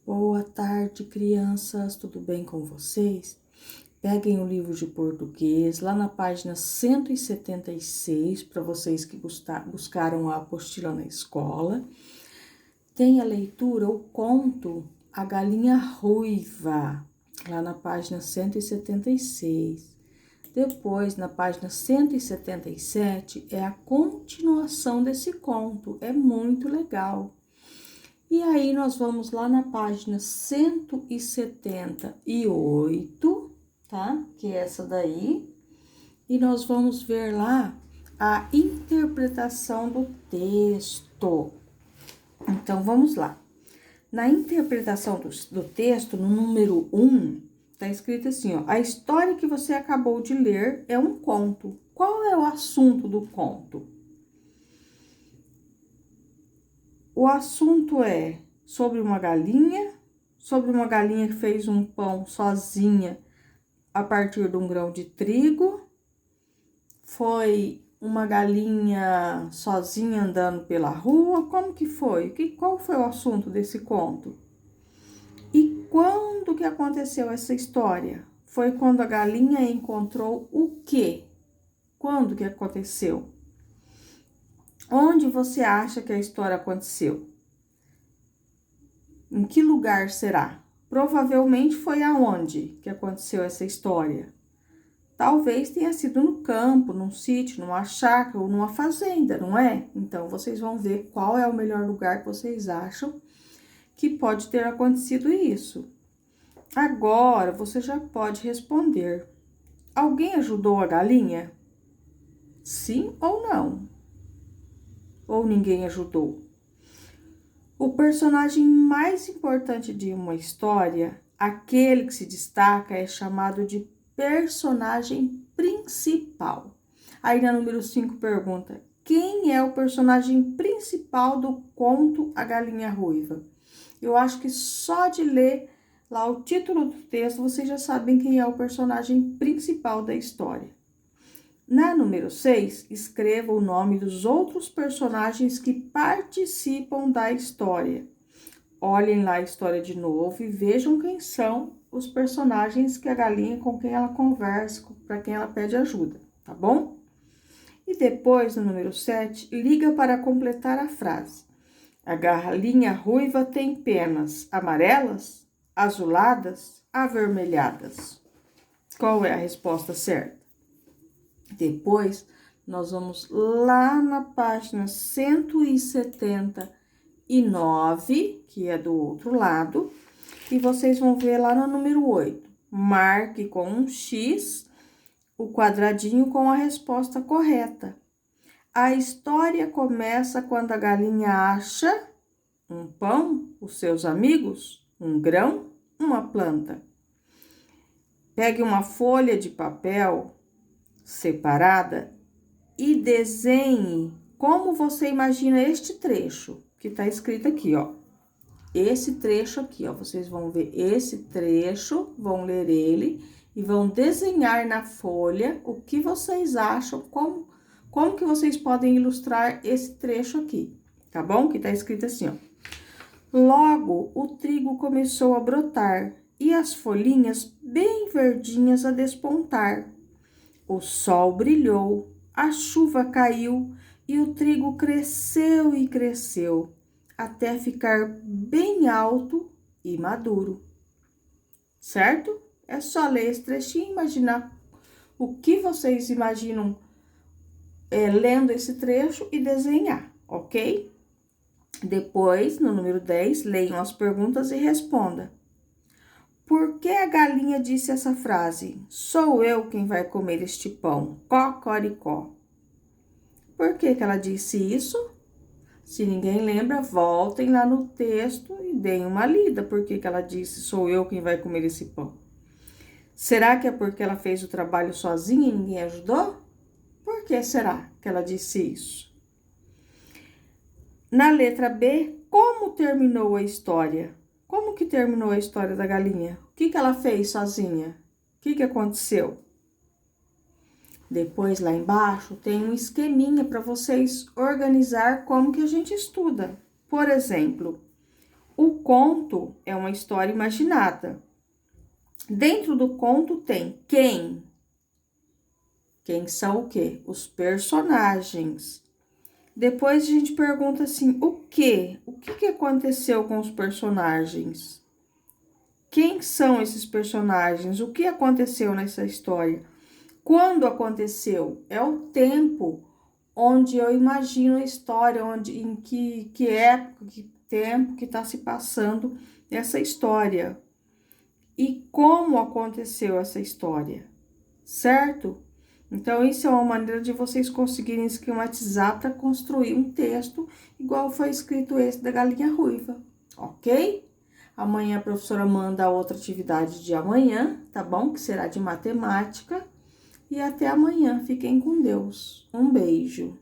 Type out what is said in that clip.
Boa tarde, crianças, tudo bem com vocês? Peguem o livro de português, lá na página 176, para vocês que buscaram a apostila na escola. Tem a leitura, o conto A Galinha Ruiva, lá na página 176. Depois, na página 177, é a continuação desse conto, é muito legal. E aí, nós vamos lá na página 178, tá? Que é essa daí. E nós vamos ver lá a interpretação do texto. Então, vamos lá. Na interpretação do texto, no número 1, tá escrito assim, ó. A história que você acabou de ler é um conto. Qual é o assunto do conto? O assunto é sobre uma galinha que fez um pão sozinha a partir de um grão de trigo. Foi uma galinha sozinha andando pela rua. Como que foi? Qual foi o assunto desse conto? E quando que aconteceu essa história? Foi quando a galinha encontrou o quê? Quando que aconteceu? Onde você acha que a história aconteceu? Em que lugar será? Provavelmente foi aonde que aconteceu essa história. Talvez tenha sido no campo, num sítio, numa chácara ou numa fazenda, não é? Então, vocês vão ver qual é o melhor lugar que vocês acham que pode ter acontecido isso. Agora, você já pode responder. Alguém ajudou a galinha? Sim ou não? Ou ninguém ajudou? O personagem mais importante de uma história, aquele que se destaca, é chamado de personagem principal. Aí na número 5 pergunta: quem é o personagem principal do conto A Galinha Ruiva? Eu acho que só de ler lá o título do texto, vocês já sabem quem é o personagem principal da história. Na número 6, escreva o nome dos outros personagens que participam da história. Olhem lá a história de novo e vejam quem são os personagens que a galinha com quem ela conversa, para quem ela pede ajuda, tá bom? E depois, no número 7, liga para completar a frase. A galinha ruiva tem penas amarelas, azuladas, avermelhadas. Qual é a resposta certa? Depois, nós vamos lá na página 179, que é do outro lado, e vocês vão ver lá no número 8. Marque com um X o quadradinho com a resposta correta. A história começa quando a galinha acha um pão, os seus amigos, um grão, uma planta. Pegue uma folha de papel separada e desenhe como você imagina este trecho que tá escrito aqui, ó. Esse trecho aqui, ó, vocês vão ver esse trecho, vão ler ele e vão desenhar na folha o que vocês acham, como que vocês podem ilustrar esse trecho aqui, tá bom? Que tá escrito assim, ó. Logo, o trigo começou a brotar e as folhinhas bem verdinhas a despontar. O sol brilhou, a chuva caiu e o trigo cresceu e cresceu, até ficar bem alto e maduro. Certo? É só ler esse trechinho e imaginar o que vocês imaginam lendo esse trecho e desenhar, ok? Depois, no número 10, leiam as perguntas e responda. Por que a galinha disse essa frase? Sou eu quem vai comer este pão, cocoricó. Por que ela disse isso? Se ninguém lembra, voltem lá no texto e deem uma lida. Por que ela disse, sou eu quem vai comer esse pão? Será que é porque ela fez o trabalho sozinha e ninguém ajudou? Por que será que ela disse isso? Na letra B, como terminou a história? Como que terminou a história da galinha? O que ela fez sozinha? O que aconteceu? Depois, lá embaixo, tem um esqueminha para vocês organizar como que a gente estuda. Por exemplo, O conto é uma história imaginada. Dentro do conto tem quem? Quem são o quê? Os personagens. Depois a gente pergunta assim, o quê? O que que aconteceu com os personagens? Quem são esses personagens? O que aconteceu nessa história? Quando aconteceu? É o tempo onde eu imagino a história, em que época, que tempo que está se passando essa história. E como aconteceu essa história, certo? Então, isso é uma maneira de vocês conseguirem esquematizar para construir um texto igual foi escrito esse da galinha ruiva, ok? Amanhã a professora manda a outra atividade de amanhã, tá bom? Que será de matemática. E até amanhã. Fiquem com Deus. Um beijo.